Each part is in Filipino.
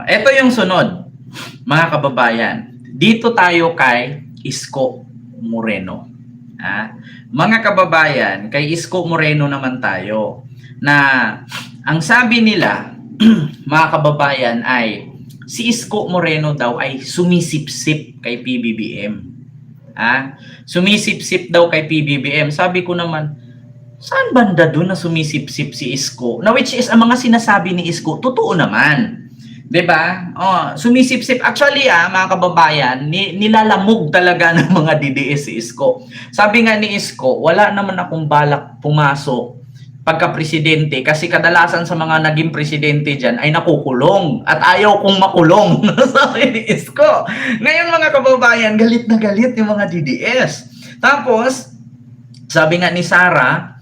Ito yung sunod, mga kababayan. Dito tayo kay Isko Moreno. Mga kababayan, kay Isko Moreno naman tayo. Na ang sabi nila, mga kababayan, ay si Isko Moreno daw ay sumisipsip kay PBBM. Sumisipsip daw kay PBBM. Sabi ko naman, saan banda doon na sumisipsip si Isko? Na which is, ang mga sinasabi ni Isko, totoo naman. 'Di ba? Sumisipsip. Actually, mga kababayan, nilalamog talaga ng mga DDS si Isko. Sabi nga ni Isko, wala naman akong balak pumasok pagka-presidente kasi kadalasan sa mga naging presidente dyan ay nakukulong at ayaw kong makulong. Sabi ni Isko. Ngayon mga kababayan, galit na galit yung mga DDS. Tapos, sabi nga ni Sara,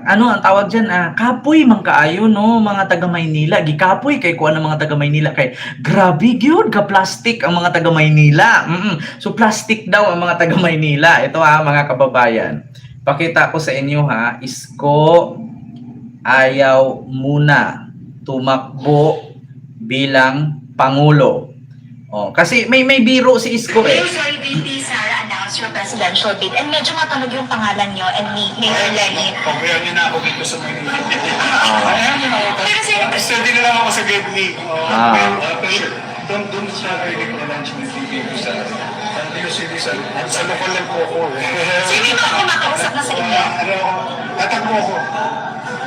ano ang tawag dyan? Kapoy man kaayo, no? Mga taga Maynila. Gikapoy kay kuha ng mga taga Maynila. Kay grabe gyud ka plastic ang mga taga Maynila. So plastic daw ang mga taga Maynila. Ito mga kababayan. Pakita ko sa inyo Isko ayaw muna tumakbo bilang Pangulo. Kasi may biro si Isko Your presidential bid and medyo matunog yung pangalan nyo and ni Mayor Lenny. Pabayaan niyo na ako dito sa Maynila. Pero steady na lang ako sa Gately. Doon sa early na lunch ng TV ko sa City sa local lang po ako. Sino ba ako makausap na sa inyo? Tatakbo ako.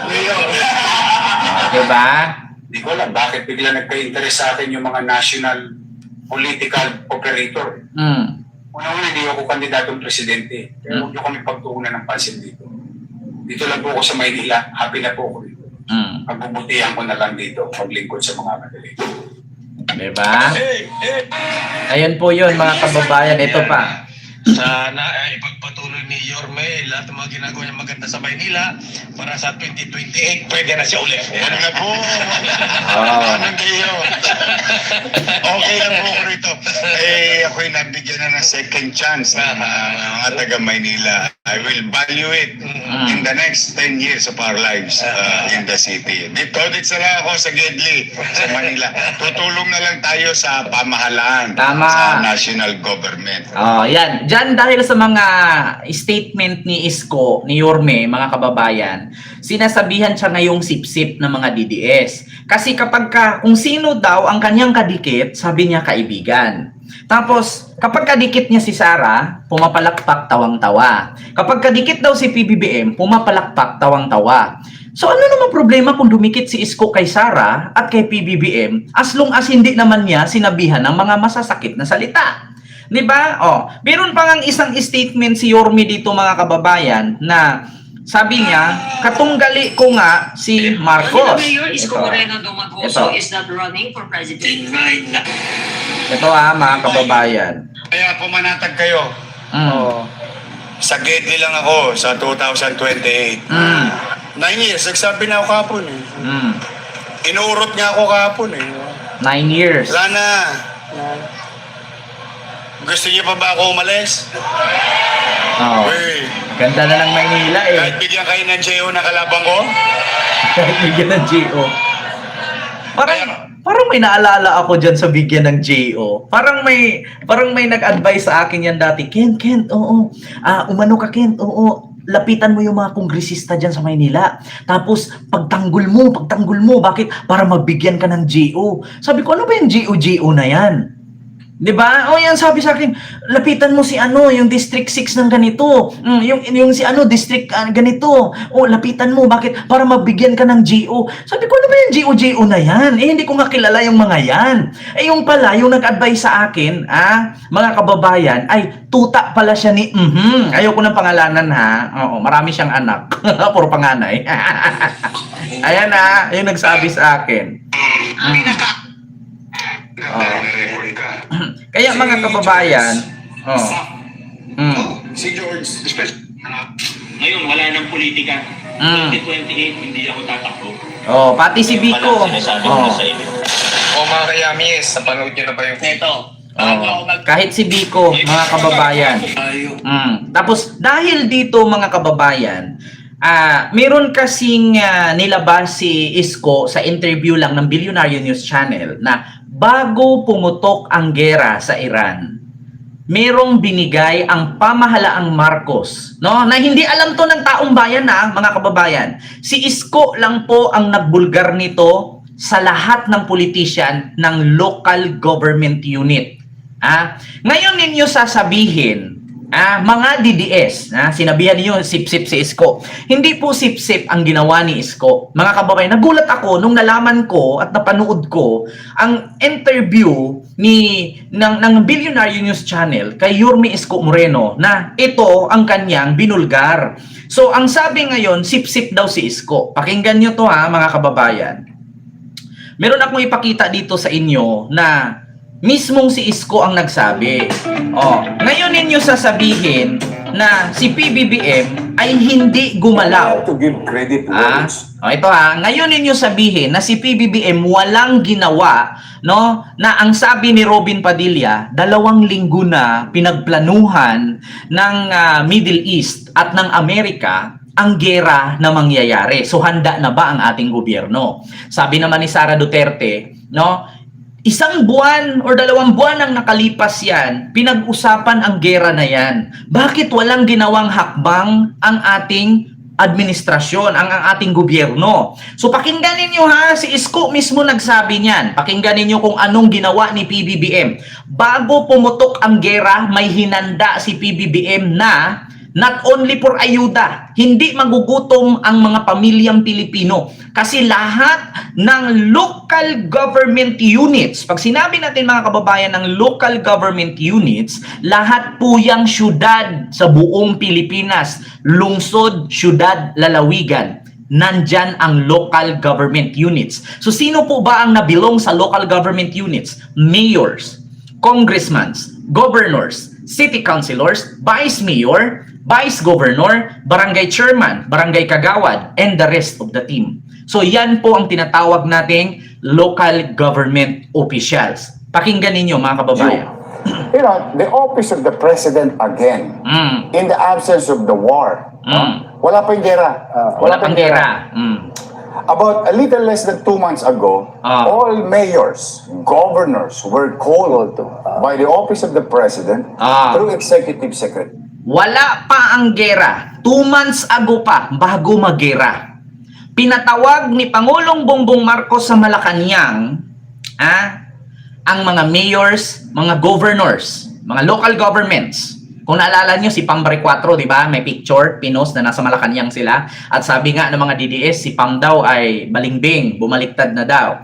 Mayor. Diba? Hindi ko alam bakit bigla nagka-interest sa akin yung mga national political operator. Una-una, hindi ako kandidatong presidente. Kaya huwag niyo kami pagtuunan ng pansin dito. Dito lang po ako sa Maynila. Happy na po ako dito. Pagbubutihan ko na lang dito. Paglingkod sa mga madali. Diba? Ayun po yun mga kababayan. Ito pa. Sana ipagpatuloy ni Yorme lahat ng mga ginagawa niya maganda sa Maynila para sa 2028 pwede na siya ulit. Yan na po. Anong kayo? Okay lang po ako rito. Ako'y nabigyan na ng second chance na mga taga Maynila. I will value it in the next 10 years of our lives in the city. Dito lang ako sa Gedli, sa Manila. Tutulong na lang tayo sa pamahalaan, sa national government. Yan. Diyan dahil sa mga statement ni Isko, ni Yorme, mga kababayan, sinasabihan siya ngayong sipsip ng mga DDS. Kasi kung sino daw ang kanyang kadikit, sabi niya kaibigan. Tapos, kapag kadikit niya si Sara, pumapalakpak tawang-tawa. Kapag kadikit daw si PBBM, pumapalakpak tawang-tawa. So ano naman problema kung dumikit si Isko kay Sara at kay PBBM as long as hindi naman niya sinabihan ng mga masasakit na salita? Diba? Meron pa ngang isang statement si Yorme dito mga kababayan na sabi niya, katunggali ko nga si Marcos. Mayor Isko Moreno Dumagoso is not running for president. Ito mga kababayan. Kaya pumanatag kayo. Sa Gedli lang ako sa 2028. 9 years, nagsabi na ako kahapon Inuurot niya ako kahapon 9 years. Wala na. Gusto niyo pa ba ako umalis? Ganda na ng Maynila Kahit bigyan kayo ng JO na kalabang ko? Kahit bigyan ng JO. Parang may naalala ako dyan sa bigyan ng JO. Parang may nag-advise sa akin yan dati. Kent, umano ka Kent, lapitan mo yung mga kongresista dyan sa Maynila. Tapos, pagtanggol mo. Bakit? Para magbigyan ka ng JO. Sabi ko, ano ba yung JO na yan? Diba? Yan sabi sa akin, lapitan mo si yung District 6 ng ganito. Yung si District ganito. Lapitan mo. Bakit? Para mabigyan ka ng GO. Sabi ko, ano ba yung GO na yan? Hindi ko nga kilala yung mga yan. Yung pala, yung nag-advise sa akin, mga kababayan, ay tuta pala siya ni Ayoko ng pangalanan marami siyang anak. Puro panganay. Ayan yung nagsabi sa akin. Kaya mga kababayan, Si George, Ngayon, wala nang politika. 2028, hindi ako tatakbo. pati si Biko. Mga kayamis, napanood niyo na ba yung... Ito, kahit si Biko, mga kababayan. Tapos, dahil dito mga kababayan, meron kasing nilabas si Isko sa interview lang ng Billionaire News Channel na bago pumutok ang gera sa Iran, merong binigay ang pamahalaang Marcos, no? Na hindi alam to ng taong bayan na, mga kababayan. Si Isko lang po ang nagbulgar nito sa lahat ng politician ng local government unit. Ngayon ninyo sasabihin, mga DDS, sinabihan niyo sip-sip si Isko. Hindi po sip-sip ang ginawa ni Isko. Mga kababayan, nagulat ako nung nalaman ko at napanood ko ang interview ng Billionaire News Channel kay Yorme Isko Moreno na ito ang kanyang binulgar. So, ang sabi ngayon, sip-sip daw si Isko. Pakinggan niyo to mga kababayan. Meron akong ipakita dito sa inyo na mismong si Isko ang nagsabi. Ngayon ninyo sasabihin na si PBBM ay hindi gumalaw. To give credit to others. Ito ngayon ninyo sabihin na si PBBM walang ginawa, no? Na ang sabi ni Robin Padilla, 2 linggo na pinagplanuhan ng Middle East at ng Amerika ang gera na mangyayari. So handa na ba ang ating gobyerno? Sabi naman ni Sara Duterte, no? 1 buwan or 2 buwan ang nakalipas yan, pinag-usapan ang gera na yan. Bakit walang ginawang hakbang ang ating administrasyon, ang ating gobyerno? So pakinggan ninyo si Isko mismo nagsabi niyan. Pakinggan ninyo kung anong ginawa ni PBBM. Bago pumutok ang gera, may hinanda si PBBM na not only for ayuda, hindi magugutom ang mga pamilyang Pilipino. Kasi lahat ng local government units, pag sinabi natin mga kababayan ng local government units, lahat po yung syudad sa buong Pilipinas, lungsod, syudad, lalawigan, nandyan ang local government units. So sino po ba ang nabilong sa local government units? Mayors, congressmen, governors, city councilors, vice mayor, vice governor, barangay chairman, barangay kagawad, and the rest of the team. So yan po ang tinatawag nating local government officials. Pakinggan ninyo mga kababayan. You know, the office of the president again, in the absence of the war, wala pa yung gera. Wala pang gera. About a little less than 2 months ago, all mayors, governors were called by the office of the president through executive secretary. Wala pa ang gera. 2 months ago pa, bago magera. Pinatawag ni Pangulong Bongbong Marcos sa Malacanang, ang mga mayors, mga governors, mga local governments. Kung naalala nyo, si Pam Barry 4, di ba? May picture, pinost na nasa Malacanang sila. At sabi nga ng mga DDS, si Pam daw ay balingbing, bumaliktad na daw.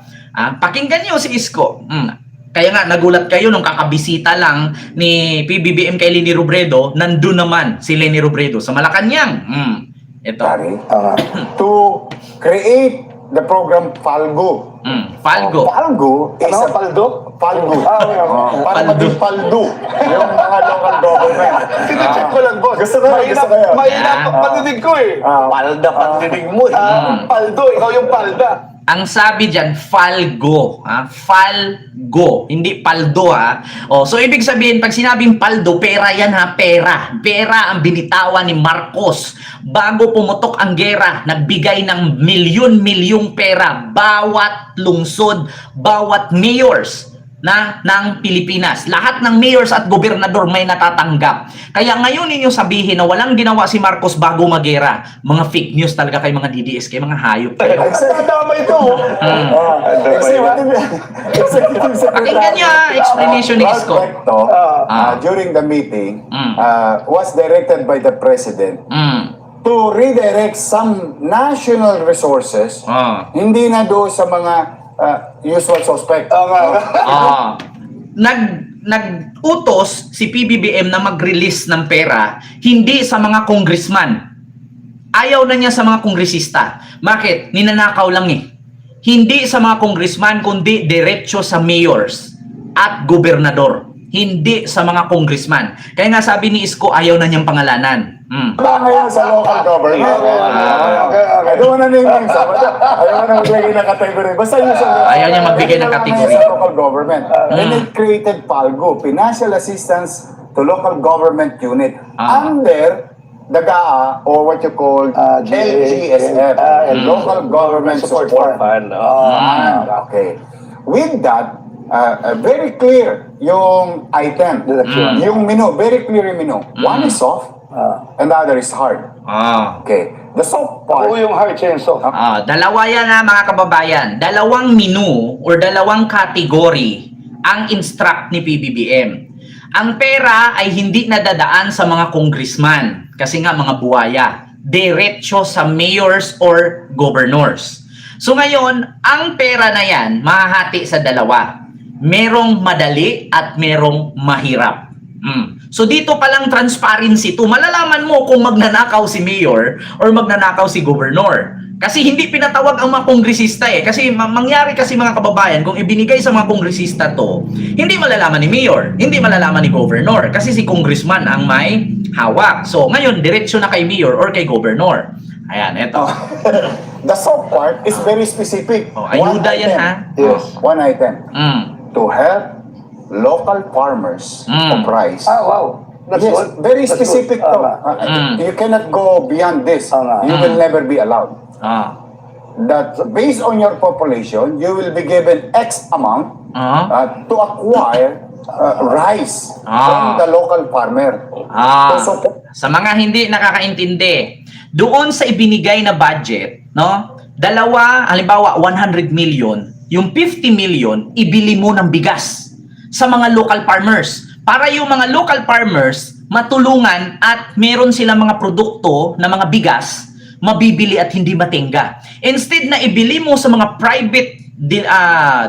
Pakinggan nyo si Isko. Kaya nga, nagulat kayo nung kakabisita lang ni PBBM kay Leni Robredo, nandun naman si Leni Robredo sa Malacanang. Ito. To create the program Falgo. Falgo. Falgo is a paldo? Falgo. Para maging paldo yung mga local government. Tinicheck ko lang, boss. Gusto ko, gusto ko yun. Mahirap ang paninig ko eh. Palda, paninig mo. Paldo, ikaw yung palda. Ang sabi dyan, Falgo. Falgo. Hindi paldo so ibig sabihin, pag sinabing paldo, pera yan pera. Pera ang binitawan ni Marcos. Bago pumutok ang gera, nagbigay ng milyon-milyong pera bawat lungsod, bawat mayors ng Pilipinas. Lahat ng mayors at gobernador may natatanggap. Kaya ngayon ninyo sabihin na walang ginawa si Marcos bago magera. Mga fake news talaga kay mga DDS, kay mga hayop. Tama ito. Pakinggan niyo explanation ni Isko. During the meeting, was directed by the president to redirect some national resources, hindi na doon sa mga usual suspect. Nag-utos si PBBM na mag-release ng pera hindi sa mga congressman. Ayaw na niya sa mga kongresista. Bakit? Ninanakaw lang Hindi sa mga congressman kundi diretso sa mayors at gobernador. Hindi sa mga congressman. Kaya nga sabi ni Isko, ayaw na niyang pangalanan. Ngayon sa local government. I don't wanna name names. Ayaw na magbigay ng category. Basta yun sa... Ayaw niya magbigay ng category. Sa local government. And it created PALGO, Financial Assistance to Local Government Unit, under DAGA or what you call LGSF, Local Government Support Fund. Okay. With that, very clear yung item, yung menu, very clear yung menu. One is soft, and the other is hard. Okay. The soft part. yung hard siya yung soft. Dalawa yan ha, mga kababayan. Dalawang menu or dalawang category ang instruct ni PBBM. Ang pera ay hindi nadadaan sa mga congressman kasi nga mga buwaya. Diretso sa mayors or governors. So ngayon, ang pera na yan, mahahati sa dalawa. Merong madali at merong mahirap. So dito palang transparency to, malalaman mo kung magnanakaw si mayor or magnanakaw si governor. Kasi hindi pinatawag ang mga kongresista eh. Kasi mangyari kasi mga kababayan, kung ibinigay sa mga kongresista to, hindi malalaman ni mayor, hindi malalaman ni governor. Kasi si congressman ang may hawak. So ngayon, diretsyo na kay mayor or kay governor. Ayan, eto. The soft part is very specific. Ayuda yan ha. Yes. One item. To help local farmers of rice. Wow. That's Yes, good. very That's specific good. to. You cannot go beyond this. You will never be allowed. That based on your population, you will be given X amount to acquire rice from the local farmer. Sa mga hindi nakakaintindi, doon sa ibinigay na budget, no? Dalawa, halimbawa 100 million, yung 50 million ibili mo ng bigas sa mga local farmers para yung mga local farmers matulungan at meron silang mga produkto na mga bigas mabibili at hindi matingga. Instead na ibili mo sa mga private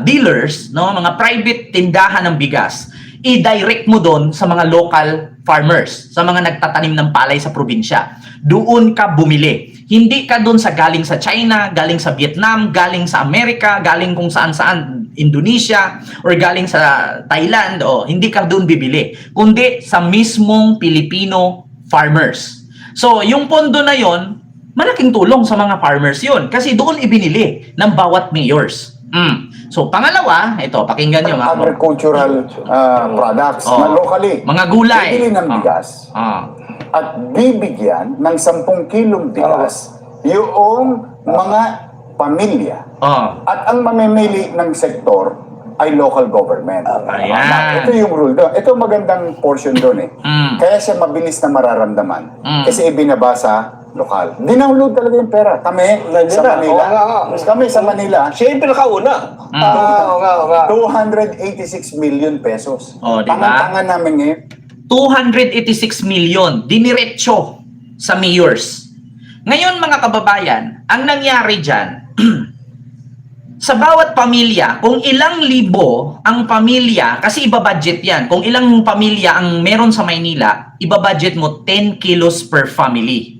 dealers, no, mga private tindahan ng bigas, i-direct mo doon sa mga local farmers, sa mga nagtatanim ng palay sa probinsya. Doon ka bumili. Hindi ka doon sa galing sa China, galing sa Vietnam, galing sa Amerika, galing kung saan-saan, Indonesia, or galing sa Thailand, hindi ka doon bibili. Kundi sa mismong Filipino farmers. So, yung pondo na yon, malaking tulong sa mga farmers yun. Kasi doon ibinili ng bawat mayors. So, pangalawa, ito, pakinggan nyo. Agricultural products na locally. Mga gulay. Bibili ng bigas. At bibigyan ng 10 kilong bigas yung mga pamilya. At ang mamimili ng sektor ay local government. Ayan. Ito yung rule doon. Ito magandang portion doon eh. Kaya siya mabilis na mararamdaman. Kasi ibinabasa lokal. Dinownload talaga yung pera. Kami sa Manila. Kami sa Manila. Siya yung pinakauna. Oo nga. 286 million pesos. Diba? Tangan-tangan namin ngayon. 286 million diniretso sa mayors. Ngayon mga kababayan, ang nangyari dyan, sa bawat pamilya, kung ilang libo ang pamilya, kasi ibabudget yan, kung ilang pamilya ang meron sa Maynila, ibabudget mo 10 kilos per family.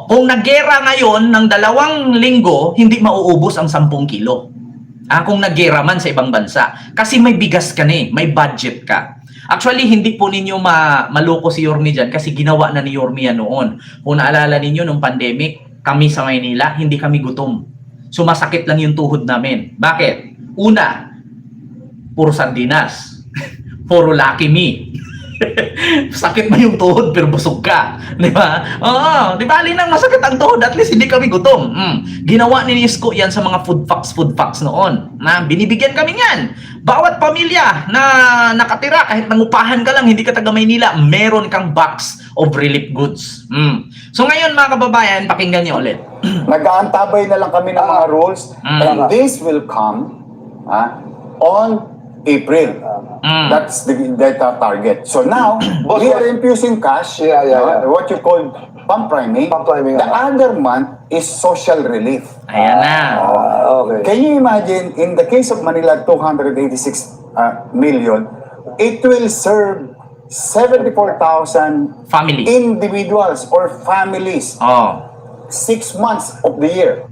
Kung naggera ngayon ng 2 linggo, hindi mauubos ang 10 kilo. Kung naggera man sa ibang bansa. Kasi may bigas ka na may budget ka. Actually, hindi po ninyo maloko si Yorme dyan kasi ginawa na ni Yorme yan noon. Kung naalala ninyo, nung pandemic, kami sa Maynila, hindi kami gutom. Sumasakit lang yung tuhod namin. Bakit? Una, puro sardinas. Puro Lucky Me. Sakit mo yung tuhod pero busog ka. Di ba? Oo, di ba? Alinang masakit ang tuhod, at least hindi kami gutom. Ginawa ni Isko yan sa mga food facts noon. Na binibigyan kami yan. Bawat pamilya na nakatira, kahit nangupahan ka lang, hindi ka taga Maynila, meron kang box of relief goods. So ngayon mga kababayan, pakinggan niyo ulit. Nag-aantabay na lang kami ng mga rules and this will come on April. That's the data target. So now, we are infusing cash, what you call pump priming. The other month is social relief. Ayan na. Okay. Can you imagine, in the case of Manila, 286 million, it will serve 74,000 Family. individuals or families 6 months of the year.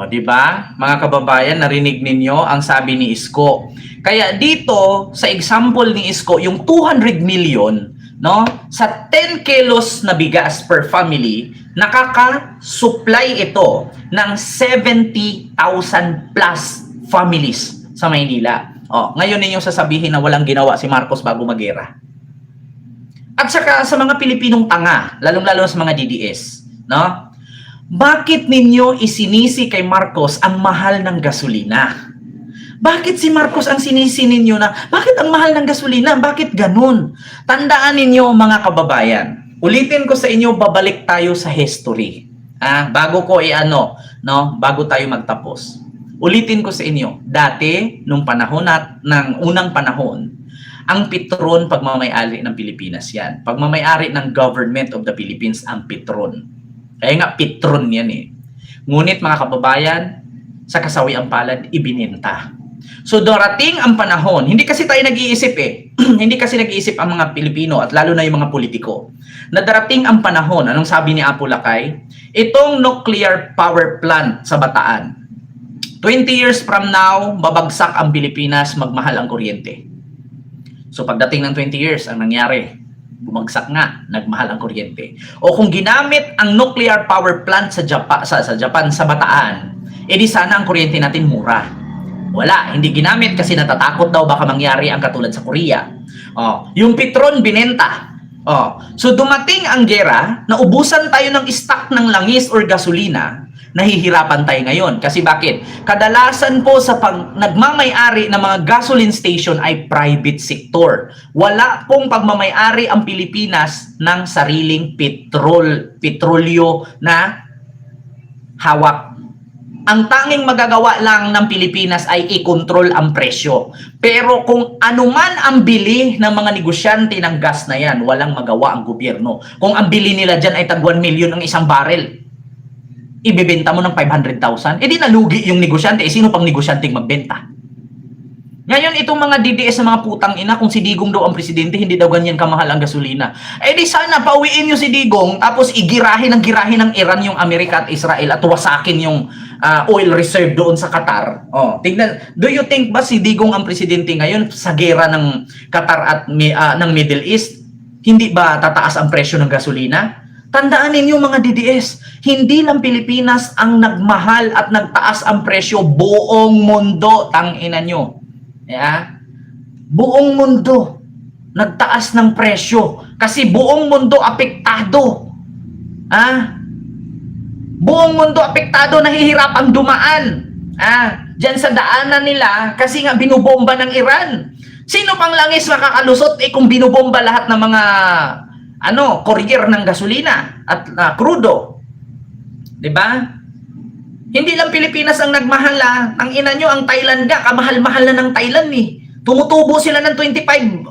Di ba? Mga kababayan, narinig ninyo ang sabi ni Isko. Kaya dito, sa example ni Isko, yung 200 million, no, sa 10 kilos na bigas per family, nakaka-supply ito ng 70,000 plus families sa Maynila. Ngayon ninyong sasabihin na walang ginawa si Marcos bago magera. At saka sa mga Pilipinong tanga, lalong-lalo sa mga DDS, no? Bakit ninyo isinisi kay Marcos ang mahal ng gasolina? Bakit si Marcos ang sinisi ninyo na, bakit ang mahal ng gasolina? Bakit ganun? Tandaan ninyo mga kababayan, ulitin ko sa inyo, babalik tayo sa history. Bago ko bago tayo magtapos. Ulitin ko sa inyo, dati, nung panahon ng unang panahon, ang Petron pagmamay-ari ng Pilipinas yan. Pagmamay-ari ng Government of the Philippines ang Petron. Kaya nga Petron yan eh. Ngunit mga kababayan, sa kasawiang palad, ibinenta. So darating ang panahon, hindi kasi tayo nag-iisip eh. Hindi kasi nag-iisip ang mga Pilipino at lalo na yung mga politiko. Na darating ang panahon, anong sabi ni Apo Lakay? Itong nuclear power plant sa Bataan. 20 years from now, babagsak ang Pilipinas, magmahal ang kuryente. So pagdating ng 20 years, ang nangyari, bumagsak nga, nagmahal ang kuryente. O kung ginamit ang nuclear power plant sa Japan, sa Bataan, edi sana ang kuryente natin mura. Wala, hindi ginamit kasi natatakot daw baka mangyari ang katulad sa Korea. Yung Petron binenta. So dumating ang gera, naubusan tayo ng stock ng langis or gasolina, nahihirapan tayo ngayon. Kasi bakit? Kadalasan po sa nagmamay-ari ng mga gasoline station ay private sector. Wala pong pagmamay-ari ang Pilipinas ng sariling petrolyo na hawak. Ang tanging magagawa lang ng Pilipinas ay i-control ang presyo. Pero kung anuman ang bili ng mga negosyante ng gas na yan, walang magawa ang gobyerno. Kung ang bili nila dyan ay tag 1 million ang isang barrel, ibebenta mo ng 500,000, edi nalugi yung negosyante. Sino pang negosyanteng magbenta? Ngayon, itong mga DDS na mga putang ina, kung si Digong daw ang presidente, hindi daw ganyan kamahal ang gasolina. Edi sana, pauwiin nyo si Digong, tapos igirahin ng Iran yung Amerika at Israel at wasakin yung oil reserve doon sa Qatar. Tignan, do you think ba si Digong ang presidente ngayon sa gera ng Qatar at ng Middle East? Hindi ba tataas ang presyo ng gasolina? Tandaan ninyo mga DDS, hindi lang Pilipinas ang nagmahal at nagtaas ang presyo, buong mundo, tangina nyo. Buong mundo nagtaas ng presyo kasi buong mundo apektado. Buong mundo apektado, nahihirapang dumaan. Diyan sa daanan nila kasi nga binubomba ng Iran. Sino pang langis makakalusot kung binubomba lahat ng mga courier ng gasolina at crudo. 'Di ba? Hindi lang Pilipinas ang nagmahal. Ang ina nyo, ang Thailand nga, kamahal-mahal na ng Thailand eh. Tumutubo sila ng 25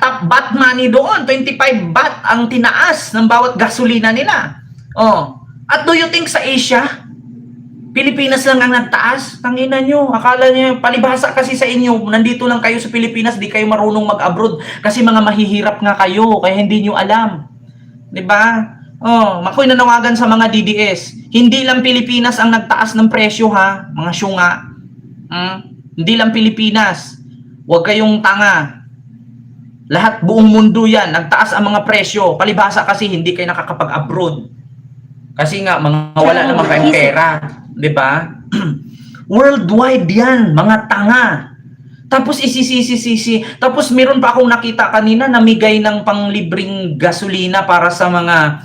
top baht money doon. 25 baht ang tinaas ng bawat gasolina nila. At do you think sa Asia, Pilipinas lang ang nagtaas? Tangina nyo, akala nyo, palibhasa kasi sa inyo, nandito lang kayo sa Pilipinas, di kayo marunong mag-abroad kasi mga mahihirap nga kayo, kaya hindi nyo alam. Diba? Makoy nanawagan sa mga DDS. Hindi lang Pilipinas ang nagtaas ng presyo ha, mga syunga. Hindi lang Pilipinas. Huwag kayong tanga. Lahat buong mundo yan, nagtaas ang mga presyo. Palibhasa kasi hindi kayo nakakapag-abroad. Kasi nga, mga wala naman kayong pera. Diba? Worldwide yan, mga tanga. Tapos isisisi. Tapos meron pa akong nakita kanina, namigay ng panglibreng gasolina para sa mga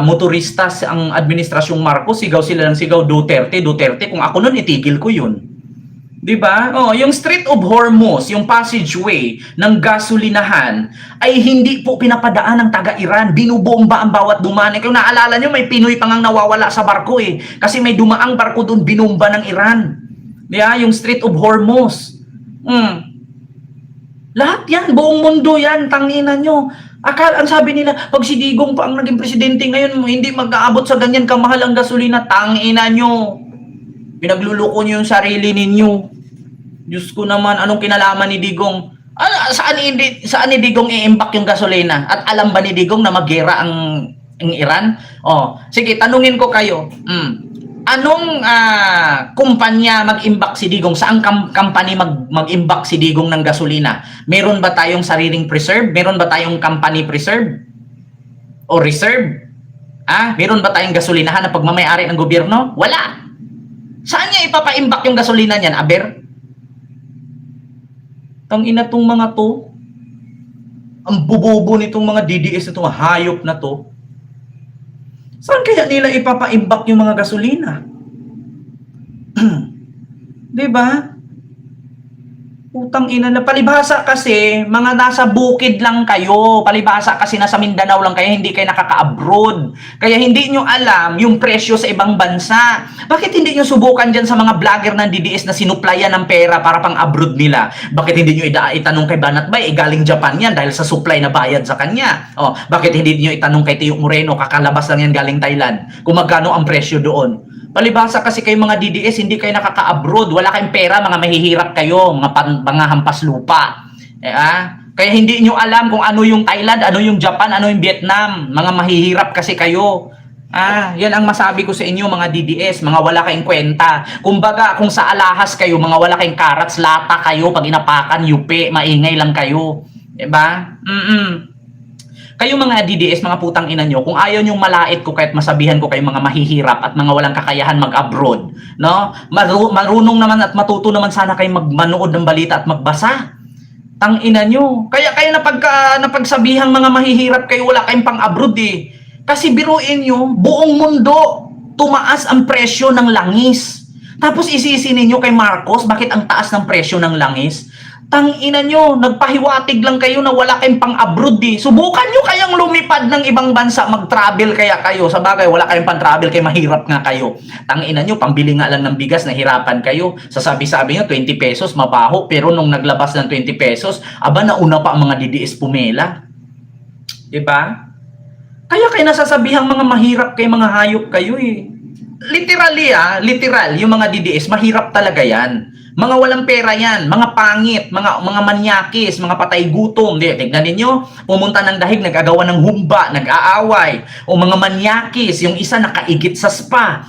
motorista ang administrasyong Marcos. Sigaw sila ng sigaw, Duterte. Kung ako nun, itigil ko yun. Diba? Yung Strait of Hormuz, yung passageway ng gasolinahan ay hindi po pinapadaan ng taga-Iran. Binubomba ang bawat dumaan. Kung naalala nyo, may Pinoy pang ang nawawala sa barko eh. Kasi may dumaang barko doon, binumba ng Iran. Diba? Yung Strait of Hormuz. Lahat yan, buong mundo yan, tangina nyo. Ang sabi nila, pag si Digong pa ang naging presidente ngayon, hindi mag-aabot sa ganyan kamahal ang gasolina, tangina nyo. Pinagluluko nyo yung sarili ninyo. Diyos ko naman, anong kinalaman ni Digong? Saan ni Digong i-impact yung gasolina? At alam ba ni Digong na maggera ang Iran? Sige, tanungin ko kayo. Anong kumpanya mag-imbak si Digong? Saang company mag-imbak si Digong ng gasolina? Meron ba tayong sariling preserve? Meron ba tayong company preserve? O reserve? Meron ba tayong gasolinahan na pagmamayari ng gobyerno? Wala. Saan niya ipapa-imbak yung gasolina niyan, aber? Tang ina tong mga to. Ang bububo nitong mga DDS na to, hayop na to. Saan kaya nila ipapaimbak yung mga gasolina? 'Di ba? Utang ina na, palibhasa kasi mga nasa bukid lang kayo. Palibhasa kasi nasa Mindanao lang kayo, hindi kayo nakaka-abroad. Kaya hindi nyo alam yung presyo sa ibang bansa. Bakit hindi nyo subukan dyan sa mga vlogger ng DDS na sinuplayan ng pera para pang abroad nila? Bakit hindi nyo itanong kay Banat Bay, galing Japan yan dahil sa supply na bayad sa kanya? Oh, bakit hindi nyo itanong kay Tio Moreno, kakalabas lang yan galing Thailand, kung magkano ang presyo doon? Palibhasa kasi kayo mga DDS, hindi kayo nakaka-abroad, wala kayong pera, mga mahihirap kayo, mga hampas lupa. Kaya hindi nyo alam kung ano yung Thailand, ano yung Japan, ano yung Vietnam. Mga mahihirap kasi kayo. Yan ang masabi ko sa inyo mga DDS, mga wala kayong kwenta. Kumbaga, kung sa alahas kayo, mga wala kayong karats, lata kayo, pag inapakan, yupi, maingay lang kayo. Diba? Kayo mga DDS, mga putang ina nyo, kung ayaw nyong malait ko kahit masabihan ko kayo mga mahihirap at mga walang kakayahan mag-abroad, no? Marunong naman at matuto naman sana kayo manood ng balita at magbasa. Tang ina nyo. Kaya kayo napagsabihang mga mahihirap kayo, wala kayong pang-abroad eh. Kasi biruin nyo, buong mundo, tumaas ang presyo ng langis. Tapos isisi ninyo kay Marcos, bakit ang taas ng presyo ng langis? Tangina nyo, nagpahiwatig lang kayo na wala kayong pang-abroad eh. Subukan nyo kayang lumipad ng ibang bansa, mag-travel kaya kayo. Sa bagay, wala kayong pang-travel, kaya mahirap nga kayo. Tangina nyo, pambili nga lang ng bigas, nahirapan kayo. Sasabi-sabi nyo, 20 pesos, mabaho. Pero nung naglabas ng 20 pesos, aba, nauna pa ang mga DDS pumela. Diba? Kaya kayo nasasabihang mga mahirap kayo, mga hayop kayo eh. Literally literal, yung mga DDS, mahirap talaga yan. Mga walang pera yan, mga pangit, mga manyakis, mga patay gutom. Tignan ninyo, pumunta ng dahig, nag-agawa ng humba, nag-aaway. O mga manyakis, yung isa nakaigit sa spa.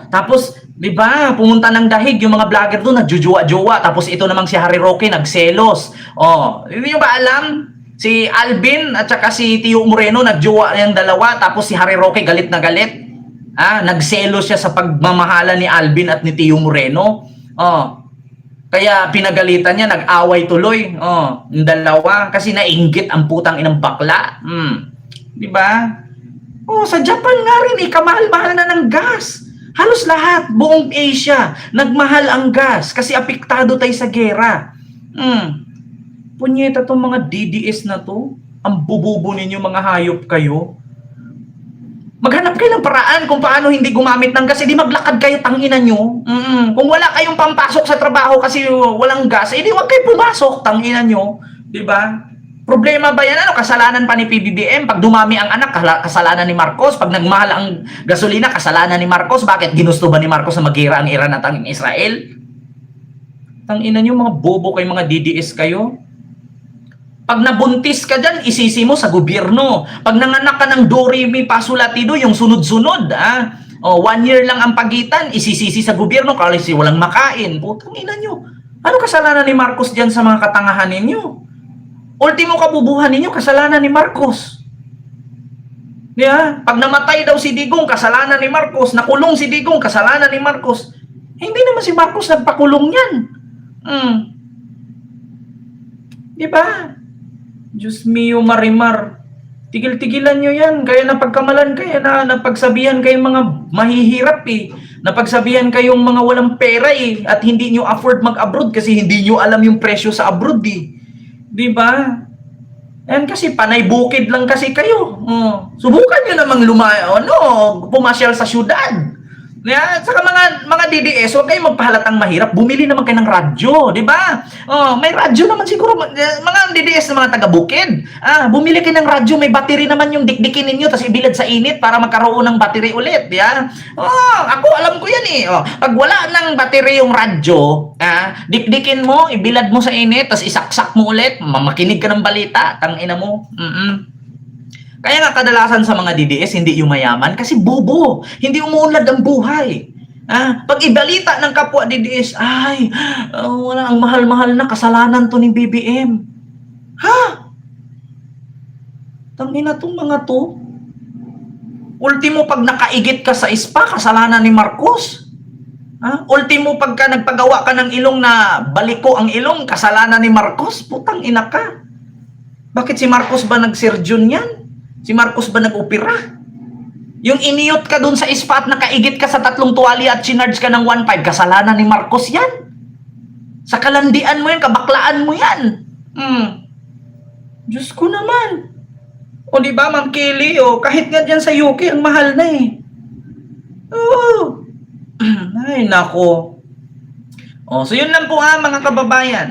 Tapos, di ba, pumunta ng dahig, yung mga vlogger doon, nagjujuwa-juwa. Tapos ito namang si Harry Roque, nagselos. Hindi nyo ba alam? Si Alvin at saka si Tio Moreno, nagjuwa yung dalawa. Tapos si Harry Roque, galit na galit. Nagselos siya sa pagmamahala ni Alvin at ni Tio Moreno. Kaya pinagalitan niya, nag-away tuloy. Yung dalawa. Kasi nainggit ang putang inang bakla. Diba? Sa Japan nga rin, kamahal-mahal na ng gas. Halos lahat, buong Asia, nagmahal ang gas. Kasi apektado tayo sa gera. Punyeta tong mga DDS na to. Ang bububo ninyo, mga hayop kayo. Maghanap kayo ng paraan kung paano hindi gumamit ng gas. Hindi maglakad kayo, tanginan nyo. Kung wala kayong pampasok sa trabaho kasi walang gas, hindi wag kayo pumasok, tanginan nyo. Diba? Problema ba yan? Kasalanan pa ni PBBM? Pag dumami ang anak, kasalanan ni Marcos? Pag nagmahal ang gasolina, kasalanan ni Marcos? Bakit? Ginusto ba ni Marcos na magira ang Iran at ang Israel? Tanginan nyo, mga bobo kayo, mga DDS kayo. Pag nabuntis ka dyan, isisi mo sa gobyerno. Pag nanganak ka ng Doremi Pasulatido, yung sunod-sunod, 1 year lang ang pagitan, isisisi sa gobyerno kasi walang makain. Putang ina nyo. Ano kasalanan ni Marcos dyan sa mga katangahan ninyo? Ultimo kabubuhan ninyo, kasalanan ni Marcos. Pag namatay daw si Digong, kasalanan ni Marcos. Nakulong si Digong, kasalanan ni Marcos. Hindi naman si Marcos nagpakulong yan. Diba? Diyos mio Marimar, tigil-tigilan nyo yan. Kaya napagkamalan kayo, napagsabihan kayong mga mahihirap eh. Napagsabihan kayong mga walang pera eh. At hindi nyo afford mag-abroad kasi hindi nyo alam yung presyo sa abroad eh. Diba? Yan kasi panay bukid lang kasi kayo. Subukan nyo namang pumasyal sa syudad. Saka mga DDS, huwag kayong magpahalatang mahirap. Bumili naman kayo ng radyo, di ba? May radyo naman siguro. Mga DDS na mga taga-bukid. Bumili kayo ng radyo, may battery naman yung dikdikin ninyo, tapos ibilad sa init para magkaroon ng battery ulit. Ako, alam ko yan eh. Pag wala ng battery yung radyo, dikdikin mo, ibilad mo sa init, tapos isaksak mo ulit, makinig ka ng balita, tangina mo. Kaya nga kadalasan sa mga DDS, hindi yung mayaman kasi bobo. Hindi umuunlad ang buhay. Pag ibalita ng kapwa DDS, wala, ang mahal-mahal na, kasalanan to ni BBM. Tangina tong mga to. Ultimo pag nakaigit ka sa spa, kasalanan ni Marcos. Ultimo pagka nagpagawa ka ng ilong na baliko ang ilong, kasalanan ni Marcos. Putang ina ka. Bakit si Marcos ba nag-surgeon yan? Si Marcos ba nag-opera? Yung iniyot ka dun sa spot, nakaigit ka sa 3 tuwali at chinarge ka ng 1.5, kasalanan ni Marcos yan. Sa kalandian mo yan, kabaklaan mo yan. Diyos ko naman. O di ba, Ma'am Kelly, kahit nga dyan sa UK, ang mahal na eh. Oo. Ay, nako. So yun lang po mga kababayan.